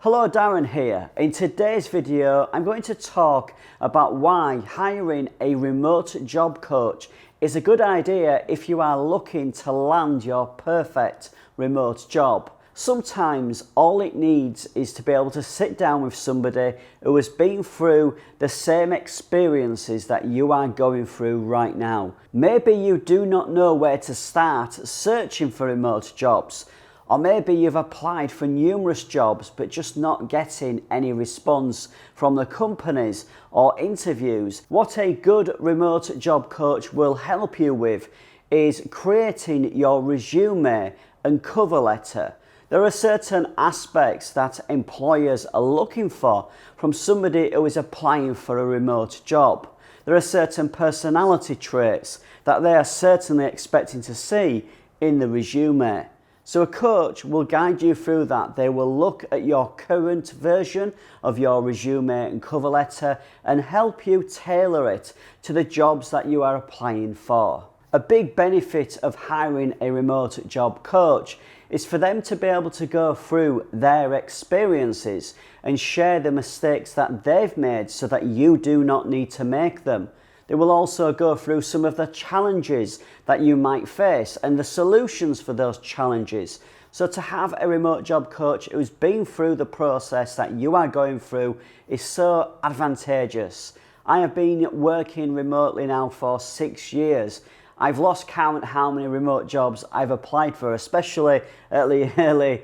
Hello, Darren here. In today's video, I'm going to talk about why hiring a remote job coach is a good idea if you are looking to land your perfect remote job. Sometimes all it needs is to be able to sit down with somebody who has been through the same experiences that you are going through right now. Maybe you do not know where to start searching for remote jobs. Or maybe you've applied for numerous jobs but just not getting any response from the companies or interviews. What a good remote job coach will help you with is creating your resume and cover letter. There are certain aspects that employers are looking for from somebody who is applying for a remote job. There are certain personality traits that they are certainly expecting to see in the resume. So a coach will guide you through that. They will look at your current version of your resume and cover letter and help you tailor it to the jobs that you are applying for. A big benefit of hiring a remote job coach is for them to be able to go through their experiences and share the mistakes that they've made so that you do not need to make them. They will also go through some of the challenges that you might face and the solutions for those challenges. So to have a remote job coach who's been through the process that you are going through is so advantageous. I have been working remotely now for 6 years. I've lost count how many remote jobs I've applied for, especially at the early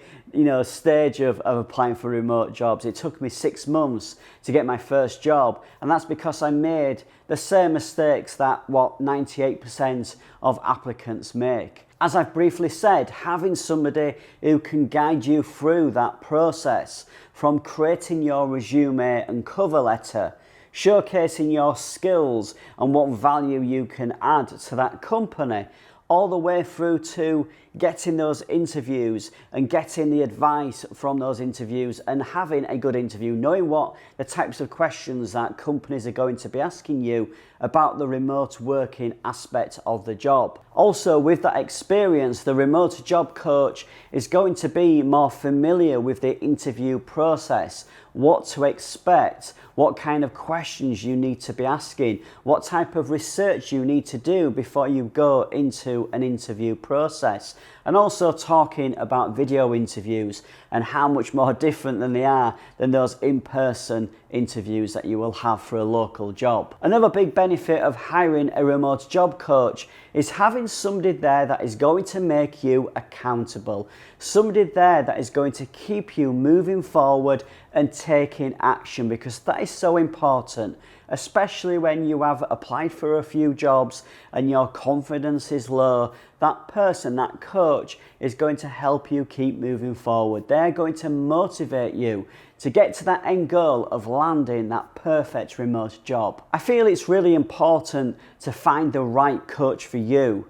stage of applying for remote jobs. It took me 6 months to get my first job, and that's because I made the same mistakes that 98% of applicants make. As I've briefly said, having somebody who can guide you through that process from creating your resume and cover letter, showcasing your skills and what value you can add to that company, all the way through to getting those interviews and getting the advice from those interviews and having a good interview, knowing what the types of questions that companies are going to be asking you about the remote working aspect of the job. Also, with that experience, the remote job coach is going to be more familiar with the interview process, what to expect, what kind of questions you need to be asking, what type of research you need to do before you go into an interview process, and also talking about video interviews and how much more different than they are than those in-person interviews that you will have for a local job. Another big benefit of hiring a remote job coach is having somebody there that is going to make you accountable, somebody there that is going to keep you moving forward and taking action, because that is so important, especially when you have applied for a few jobs and your confidence is low. That person, that coach, is going to help you keep moving forward. They're going to motivate you to get to that end goal of landing that perfect remote job. I feel it's really important to find the right coach for you.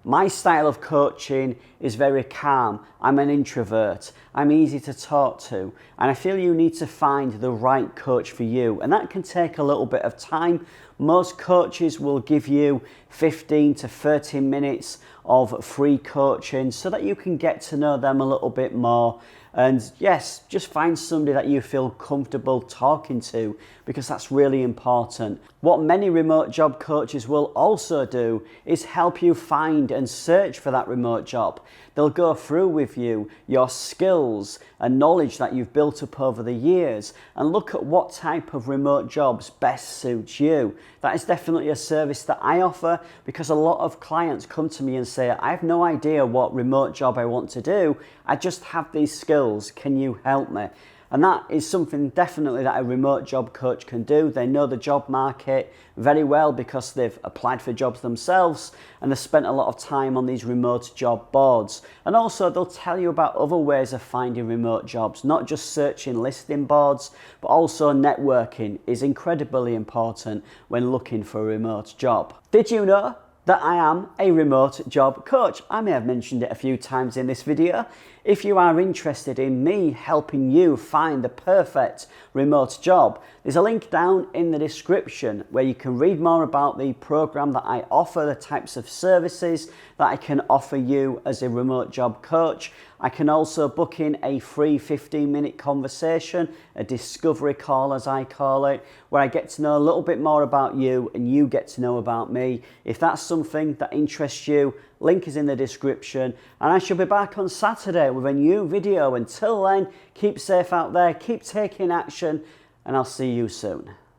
My style of coaching is very calm. I'm an introvert. I'm easy to talk to. And I feel you need to find the right coach for you. And that can take a little bit of time. Most coaches will give you 15 to 30 minutes of free coaching so that you can get to know them a little bit more. And yes, just find somebody that you feel comfortable talking to, because that's really important. What many remote job coaches will also do is help you find and search for that remote job. They'll go through with you your skills and knowledge that you've built up over the years and look at what type of remote jobs best suits you. That is definitely a service that I offer, because a lot of clients come to me and say, I have no idea what remote job I want to do. I just have these skills. Can you help me? And that is something definitely that a remote job coach can do. They know the job market very well because they've applied for jobs themselves and they've spent a lot of time on these remote job boards. And also they'll tell you about other ways of finding remote jobs, not just searching listing boards, but also networking is incredibly important when looking for a remote job. Did you know that I am a remote job coach? I may have mentioned it a few times in this video. If you are interested in me helping you find the perfect remote job, there's a link down in the description where you can read more about the program that I offer, the types of services that I can offer you as a remote job coach. I can also book in a free 15-minute conversation, a discovery call as I call it, where I get to know a little bit more about you and you get to know about me. If that's something that interests you, link is in the description, and I shall be back on Saturday with a new video. Until then, keep safe out there, keep taking action, and I'll see you soon.